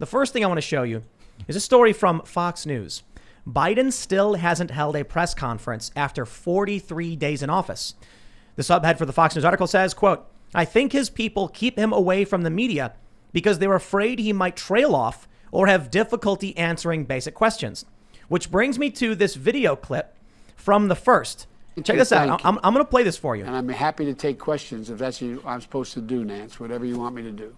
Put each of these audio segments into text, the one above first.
The first thing I want to show you is a story from Fox News. Biden still hasn't held a press conference after 43 days in office. The subhead for the Fox News article says, quote, I think his people keep him away from the media because they're afraid he might trail off or have difficulty answering basic questions. Which brings me to this video clip from the first. Check this out. I'm going to play this for you. And I'm happy to take questions if that's what I'm supposed to do, Nance, whatever you want me to do.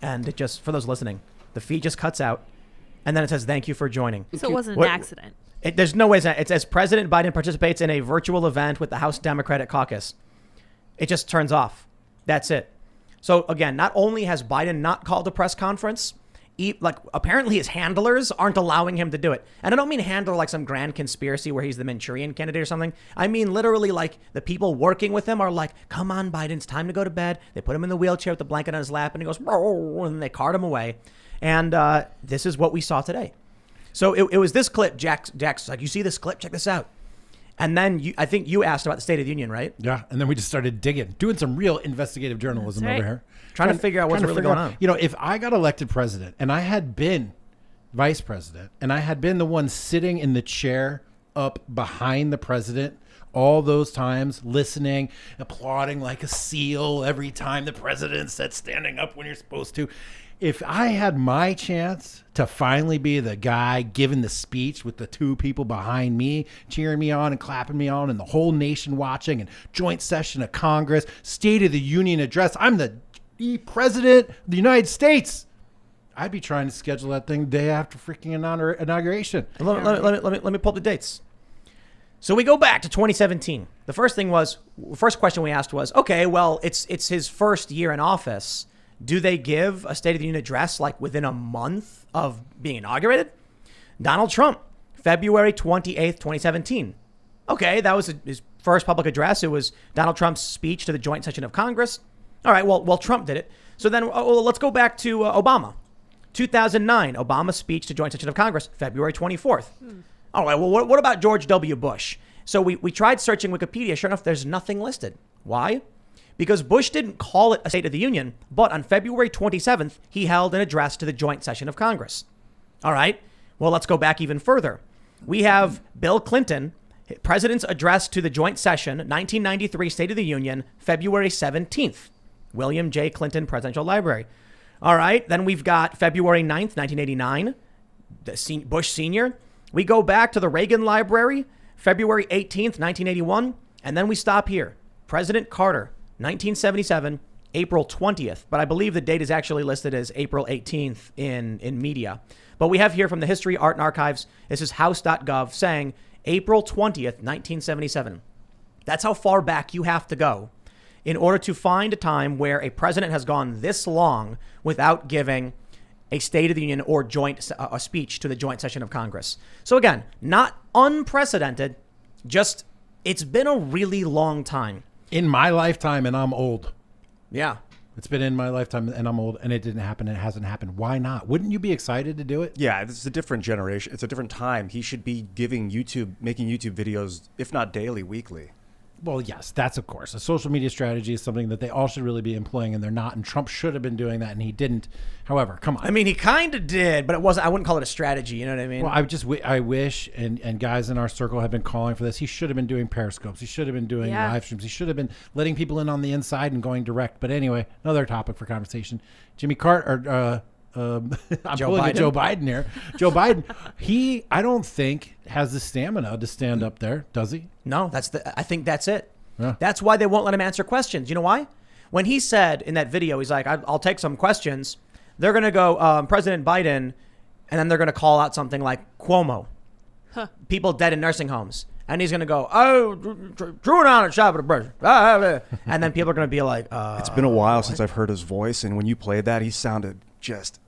And it just, for those listening, the feed just cuts out. And then it says, thank you for joining. So it wasn't an accident. There's no way it says President Biden participates in a virtual event with the House Democratic Caucus. It just turns off. That's it. So again, not only has Biden not called a press conference, apparently his handlers aren't allowing him to do it. And I don't mean handler like some grand conspiracy where he's the Manchurian candidate or something. I mean literally like the people working with him are like, come on, Biden, it's time to go to bed. They put him in the wheelchair with the blanket on his lap and he goes, and they cart him away. And this is what we saw today. So it was this clip. Jack's like, you see this clip? Check this out. And then I think you asked about the State of the Union, right? Yeah. And then we just started doing some real investigative journalism over here. Trying to figure out what's really going on. You know, if I got elected president and I had been vice president and I had been the one sitting in the chair up behind the president all those times, listening, applauding like a seal every time the president said standing up when you're supposed to. If I had my chance to finally be the guy giving the speech with the two people behind me, cheering me on and clapping me on and the whole nation watching and joint session of Congress, State of the Union address, I'm the president of the United States. I'd be trying to schedule that thing the day after freaking inauguration. Let me pull up the dates. So we go back to 2017. The first question we asked was, okay, well, it's his first year in office. Do they give a State of the Union address like within a month of being inaugurated? Donald Trump, February 28th, 2017. Okay, that was his first public address. It was Donald Trump's speech to the joint session of Congress. All right, well, Trump did it. So then let's go back to Obama. 2009, Obama's speech to joint session of Congress, February 24th. All right, well, what about George W. Bush? So we tried searching Wikipedia. Sure enough, there's nothing listed. Why? Because Bush didn't call it a State of the Union, but on February 27th, he held an address to the joint session of Congress. All right, well, let's go back even further. We have Bill Clinton, President's address to the joint session, 1993 State of the Union, February 17th, William J. Clinton Presidential Library. All right, then we've got February 9th, 1989, Bush Sr. We go back to the Reagan Library, February 18th, 1981, and then we stop here. President Carter, 1977, April 20th, but I believe the date is actually listed as April 18th in media. But we have here from the History, Art, and Archives, this is house.gov saying April 20th, 1977. That's how far back you have to go in order to find a time where a president has gone this long without giving a State of the Union or a speech to the joint session of Congress. So again, not unprecedented, just it's been a really long time. In my lifetime, and I'm old. Yeah. It's been in my lifetime, and I'm old, and it didn't happen, and it hasn't happened. Why not? Wouldn't you be excited to do it? Yeah, it's a different generation. It's a different time. He should be making YouTube videos, if not daily, weekly. Well, yes, that's of course. A social media strategy is something that they all should really be employing, and they're not. And Trump should have been doing that, and he didn't. However, come on. I mean, he kind of did, but it wasn't. I wouldn't call it a strategy. You know what I mean? Well, I wish, and guys in our circle have been calling for this. He should have been doing periscopes. He should have been doing live streams. He should have been letting people in on the inside and going direct. But anyway, another topic for conversation. Jimmy Carter. I'm pulling at Joe Biden here. Joe Biden, I don't think has the stamina to stand up there, does he? No, I think that's it. Yeah. That's why they won't let him answer questions. You know why? When he said in that video, he's like, I'll take some questions. They're going to go, President Biden, and then they're going to call out something like Cuomo. People dead in nursing homes. And he's going to go, drew it on a shot at a brush. And then people are going to be like, It's been a while since I've heard his voice, and when you played that, he sounded just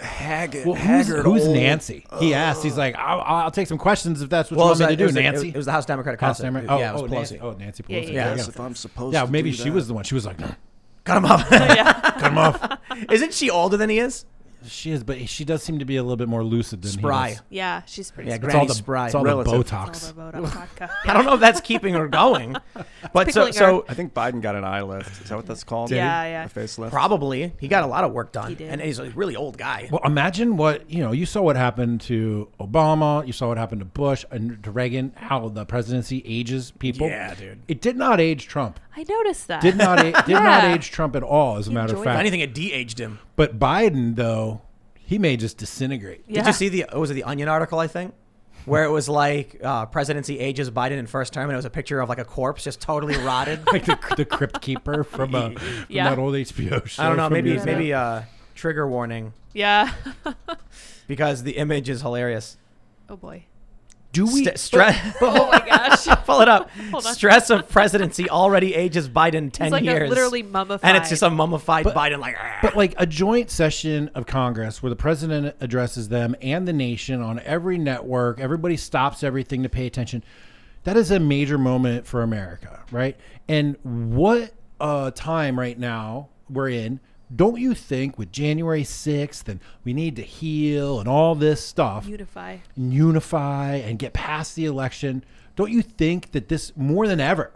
haggard. Who's Nancy? He asked. He's like, I'll take some questions if that's what you want me to do, Nancy. It was the House Democratic Caucus. It was Pelosi. Nancy Pelosi. Yes, if I'm supposed to maybe do she that. was the one. She was like, no. Cut him off. Cut him off. Isn't she older than he is? She is, but she does seem to be a little bit more lucid than Spry. he is. Yeah, she's pretty. Yeah, spry. It's all Granny the, spry. it's all the Relative. Botox. It's all the Botox vodka. I don't know if that's keeping her going, but Pickling so I think Biden got an eye lift. Is that what that's called? Yeah, yeah. A facelift. probably he got a lot of work done, He did. and he's a really old guy. Well, imagine what, you saw what happened to Obama. You saw what happened to Bush and to Reagan, how the presidency ages people. Yeah, dude. It did not age Trump. I noticed that. Did not not Yeah. age Trump at all, as a matter of enjoyed If fact. anything, it de-aged him. But Biden, though, he may just disintegrate. Yeah. Did you see was it the Onion article, I think? Where it was like presidency ages Biden in first term, and it was a picture of like a corpse just totally rotted. Like the Crypt Keeper from Yeah. that old HBO show. I don't know, from maybe years ago. maybe trigger warning Yeah. because the image is hilarious. Oh boy. Do we? Stress. Oh my gosh. Pull it up. Hold on. Stress of presidency already ages Biden 10 He's like years. literally mummified. and it's just a mummified Biden like. But like a joint session of Congress where the president addresses them and the nation on every network, everybody stops everything to pay attention. That is a major moment for America, right? And what time right now we're in, don't you think with January 6th and we need to heal and all this stuff, Unify. and unify and get past the election, don't you think that this more than ever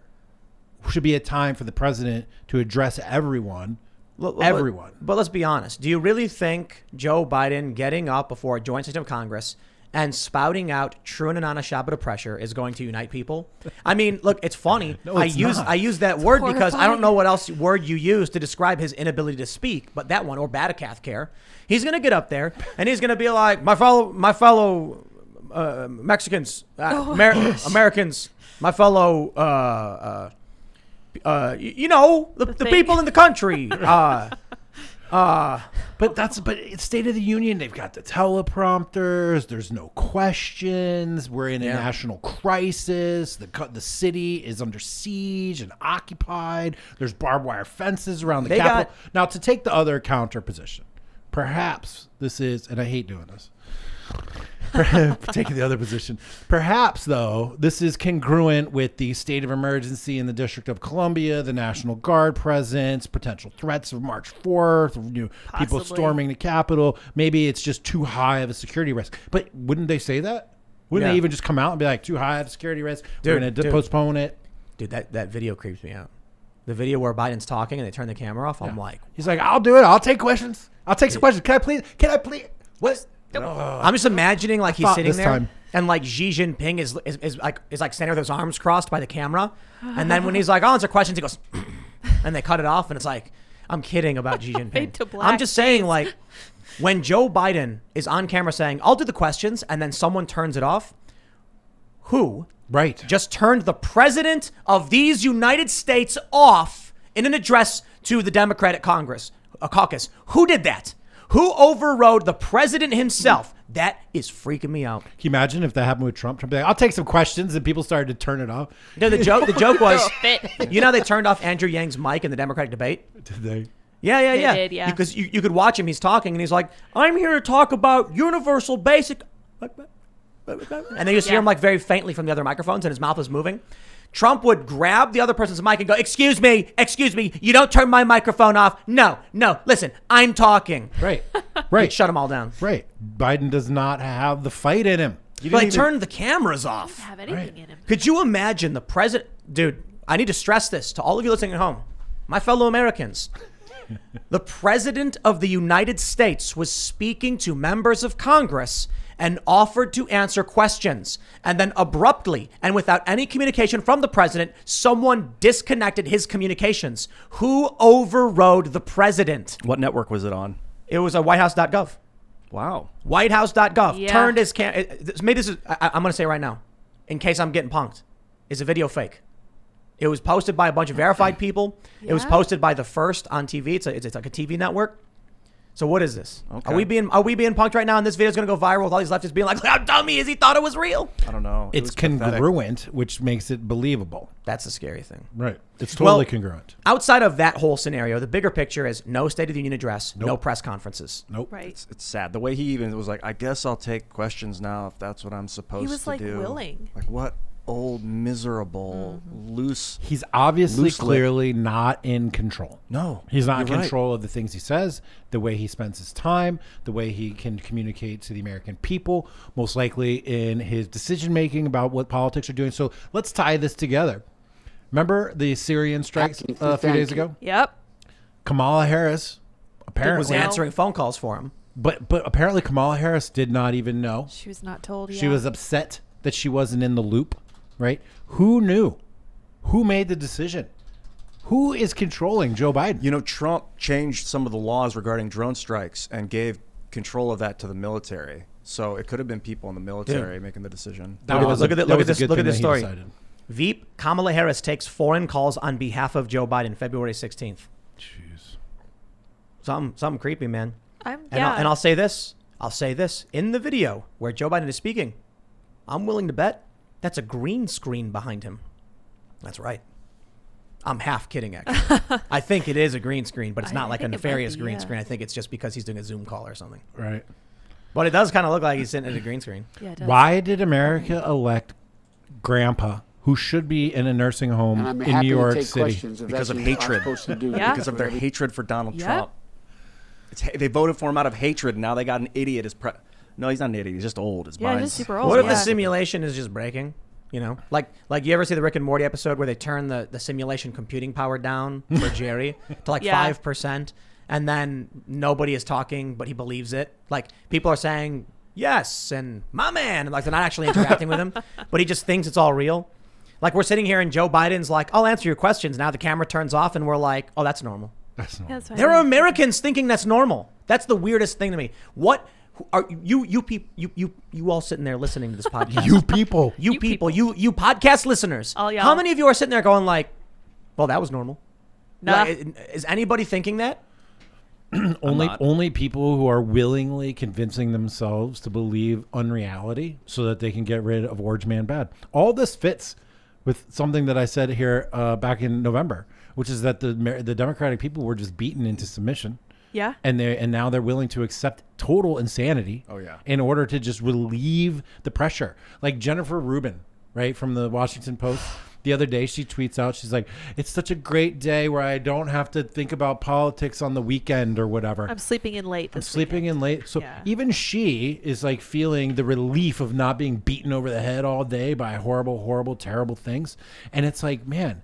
should be a time for the president to address everyone? Everyone. But let's be honest. Do you really think Joe Biden getting up before a joint session of Congress and spouting out true and Shabbat pressure is going to unite people? I mean, look, it's funny. No, I it's use not. I use that word because I don't horrifying. know what else word you use to describe his inability to speak, but that one, or Batakath care. He's going to get up there and he's going to be like, my fellow Mexicans, Americans, my fellow, the people in the country. But it's State of the Union. They've got the teleprompters. There's no questions. We're in a Yeah. national crisis. The city is under siege and occupied. There's barbed wire fences around the They Capitol. Now, to take the other counter position, perhaps this is, and I hate doing this, taking the other position. Perhaps, though, this is congruent with the state of emergency in the District of Columbia, the National Guard presence, potential threats of March 4th, people Possibly. storming the Capitol. Maybe it's just too high of a security risk. But wouldn't they say that? Wouldn't Yeah. they even just come out and be like, too high of a security risk? We're Dude, going to dude. postpone it. Dude, that video creeps me out. The video where Biden's talking and they turn the camera off. I'm like, He's like, I'll do it. I'll take questions. I'll take some questions. Can I please? What? I'm just imagining like he's thought sitting this there time. and like Xi Jinping is like standing with his arms crossed by the camera, and then when he's like, "I'll answer questions," he goes, and they cut it off, and it's like, I'm kidding about Xi Jinping. Fade to black I'm just saying, like, when Joe Biden is on camera saying, "I'll do the questions," and then someone turns it off, who Right. just turned the president of these United States off in an address to the Democratic Congress, a caucus? Who did that? Who overrode the president himself? That is freaking me out. Can you imagine if that happened with Trump? Trump would be like, I'll take some questions, and people started to turn it off. No, the joke was, Fit. you know, how they turned off Andrew Yang's mic in the Democratic debate. Did they? Yeah. They did, yeah. Because you could watch him. He's talking, and he's like, "I'm here to talk about universal basic," and then you just hear Yeah. him like very faintly from the other microphones, and his mouth is moving. Trump would grab the other person's mic and go, excuse me, you don't turn my microphone off. No, listen, I'm talking." Right. He'd Right. shut them all down. Right. Biden does not have the fight in him. Like, turn the cameras off. Have anything in him. Could you imagine the president? Dude, I need to stress this to all of you listening at home, my fellow Americans. The president of the United States was speaking to members of Congress and offered to answer questions. And then abruptly and without any communication from the president, someone disconnected his communications. Who overrode the president? What network was it on? It was a whitehouse.gov. Wow. Whitehouse.gov Yeah. turned his maybe this is, I'm going to say it right now, in case I'm getting punked. Is a video fake? It was posted by a bunch of verified people. It was Yeah. posted by The First on TV. It's like a TV network. So what is this? Okay. Are we being punked right now? And this video is going to go viral with all these leftists being like, "How dumb he is! He thought it was real." I don't know. It It's was pathetic. congruent, which makes it believable. That's the scary thing. Right. It's totally Well, congruent. Outside of that whole scenario, the bigger picture is no State of the Union address, no Nope. press conferences. Nope. Right. It's sad. The way he even was like, I guess I'll take questions now if that's what I'm supposed to do. was, like, willing. Like what? old, miserable, loose. He's obviously Loose lip. clearly not in control. No, He's not in you're right. control of the things he says, the way he spends his time, the way he can communicate to the American people, most likely in his decision making about what politics are doing. So let's tie this together. Remember the Syrian strikes Thank a few you. days ago? Yep. Kamala Harris was apparently, answering phone calls for him. but apparently Kamala Harris did not even know. She was not told. She was upset that she wasn't in the loop, right? Who knew? Who made the decision? Who is controlling Joe Biden? You know, Trump changed some of the laws regarding drone strikes and gave control of that to the military. So it could have been people in the military making the decision. That was look a- at that look was at a this good look at thing this that he story. decided. Veep, Kamala Harris takes foreign calls on behalf of Joe Biden February 16th. Jeez. Something creepy, man. I'm. And, Yeah. I'll say this. I'll say this. In the video where Joe Biden is speaking, I'm willing to bet that's a green screen behind him. That's right. I'm half kidding, actually. I think it is a green screen, but it's I not like a think it might nefarious be, green yeah. screen. I think it's just because he's doing a Zoom call or something. Right. But it does kind of look like he's sitting at a green screen. Yeah, it does. Why did America elect Grandpa, who should be in a nursing home And I'm in happy New York to take City? questions if Because that's of what I'm hatred. supposed to do. Yeah. Because of their hatred for Donald Yep. Trump. They voted for him out of hatred, and now they got an idiot as No, he's not an idiot. He's just old. His Yeah, mind's- just super old. What if yeah. the simulation is just breaking? You know, like you ever see the Rick and Morty episode where they turn the simulation computing power down for Jerry to like Yeah. 5%, and then nobody is talking, but he believes it. Like people are saying yes and my man, and like they're not actually interacting with him, but he just thinks it's all real. Like we're sitting here and Joe Biden's like, "I'll answer your questions." Now the camera turns off and we're like, "Oh, that's normal." That's not. Yeah, that's fine. There are Americans thinking that's normal. That's the weirdest thing to me. What are you people you all sitting there listening to this podcast? You people. You You people, people. you podcast listeners. All y'all. How many of you are sitting there going like, "Well, that was normal"? Nah. Like, is anybody thinking that? Only people who are willingly convincing themselves to believe unreality so that they can get rid of Orange Man Bad. All this fits with something that I said here back in November, which is that the Democratic people were just beaten into submission. Yeah. And now they're willing to accept total insanity. Oh, yeah. In order to just relieve the pressure. Like Jennifer Rubin, right, from the Washington Post. The other day she tweets out, she's like, "It's such a great day where I don't have to think about politics on the weekend or whatever. I'm sleeping in late. I'm sleeping in late." So Yeah. even she is like feeling the relief of not being beaten over the head all day by horrible, terrible things. And it's like, man,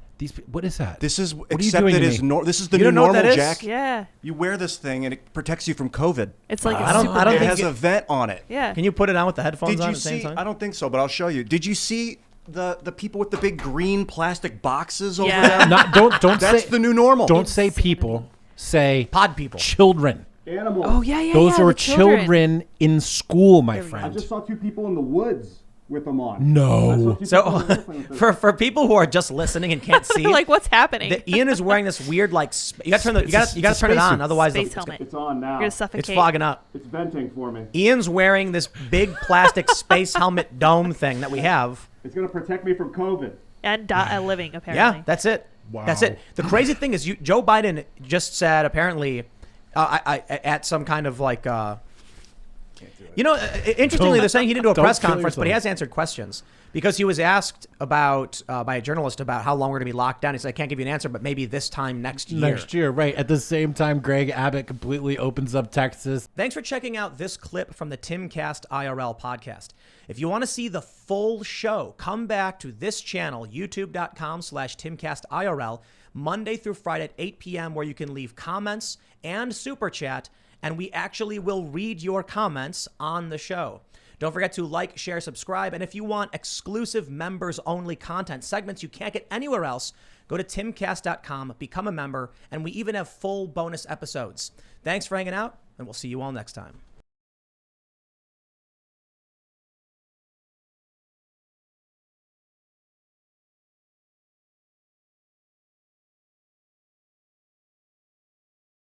what is that? This is What are you accepted doing to as me? this is the You new don't know what normal, that is? Jack. Yeah. You wear this thing and it protects you from COVID. It's like I a don't- super I don't It think has a vent on it. Yeah. Can you put it on with the headphones Did on you at the same see? time? I don't think so, but I'll show you. Did you see the people with the big green plastic boxes over Yeah. there? Not, don't That's say the new normal. Don't say people, say Pod people. children. Oh yeah, yeah. Those yeah, are the children in school, my There we go. I friend. just saw two people in the woods with them on. No. So for people who are just listening and can't see, like what's happening? Ian is wearing this weird like you got to turn the, you got to turn it spacesuit. on, otherwise Space it's, helmet. It's on now. You're gonna suffocate. it's fogging up. It's venting for me. Ian's wearing this big plastic space helmet dome thing that we have. It's going to protect me from COVID. And a living apparently. Yeah, that's it. Wow. That's it. The crazy thing is, Joe Biden just said apparently, at some kind of like, interestingly, they're saying he didn't do a Don't press kill conference, but he yourself. has answered questions because he was asked about by a journalist about how long we're going to be locked down. He said, "I can't give you an answer, but maybe this time next year." Next year, right. At the same time, Greg Abbott completely opens up Texas. Thanks for checking out this clip from the Timcast IRL podcast. If you want to see the full show, come back to this channel, youtube.com/TimcastIRL, Monday through Friday at 8 p.m., where you can leave comments and super chat, and we actually will read your comments on the show. Don't forget to like, share, subscribe, and if you want exclusive members-only content, segments you can't get anywhere else, go to timcast.com, become a member, and we even have full bonus episodes. Thanks for hanging out, and we'll see you all next time.